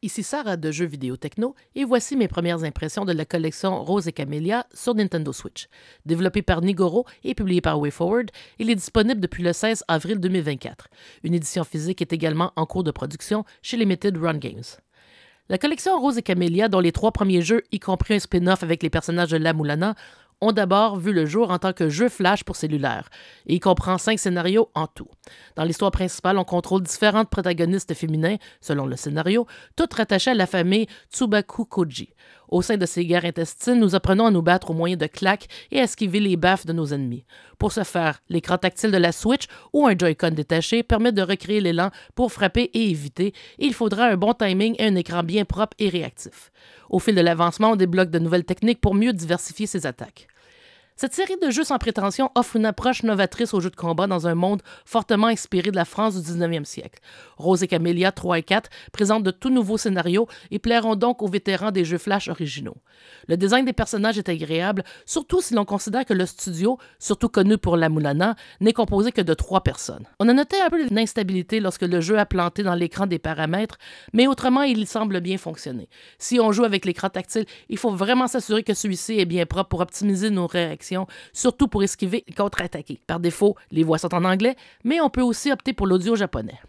Ici Sarah de Jeux Vidéo Techno et voici mes premières impressions de la collection Rose et Camélia sur Nintendo Switch. Développé par Nigoro et publié par WayForward, il est disponible depuis le 16 avril 2024. Une édition physique est également en cours de production chez Limited Run Games. La collection Rose et Camélia, dont les 3 premiers jeux, y compris un spin-off avec les personnages de La Mulana, ont d'abord vu le jour en tant que jeu flash pour cellulaire, et il comprend 5 scénarios en tout. Dans l'histoire principale, on contrôle différentes protagonistes féminins, selon le scénario, toutes rattachées à la famille Tsubaku Koji. Au sein de ces guerres intestines, nous apprenons à nous battre au moyen de claques et à esquiver les baffes de nos ennemis. Pour ce faire, l'écran tactile de la Switch ou un Joy-Con détaché permettent de recréer l'élan pour frapper et éviter, et il faudra un bon timing et un écran bien propre et réactif. Au fil de l'avancement, on débloque de nouvelles techniques pour mieux diversifier ses attaques. Cette série de jeux sans prétention offre une approche novatrice aux jeux de combat dans un monde fortement inspiré de la France du 19e siècle. Rose et Camélia 3 et 4 présentent de tout nouveaux scénarios et plairont donc aux vétérans des jeux flash originaux. Le design des personnages est agréable, surtout si l'on considère que le studio, surtout connu pour La Mulana, n'est composé que de 3 personnes. On a noté un peu d'instabilité lorsque le jeu a planté dans l'écran des paramètres, mais autrement il semble bien fonctionner. Si on joue avec l'écran tactile, il faut vraiment s'assurer que celui-ci est bien propre pour optimiser nos réactions, surtout pour esquiver et contre-attaquer. Par défaut, les voix sont en anglais, mais on peut aussi opter pour l'audio japonais.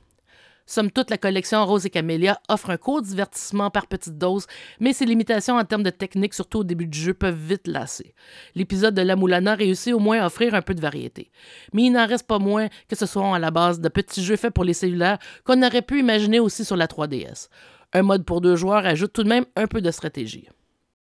Somme toute, la collection Rose et Camélia offre un court divertissement par petite dose, mais ses limitations en termes de technique, surtout au début du jeu, peuvent vite lasser. L'épisode de La Mulana réussit au moins à offrir un peu de variété. Mais il n'en reste pas moins que ce sont à la base de petits jeux faits pour les cellulaires qu'on aurait pu imaginer aussi sur la 3DS. Un mode pour 2 joueurs ajoute tout de même un peu de stratégie.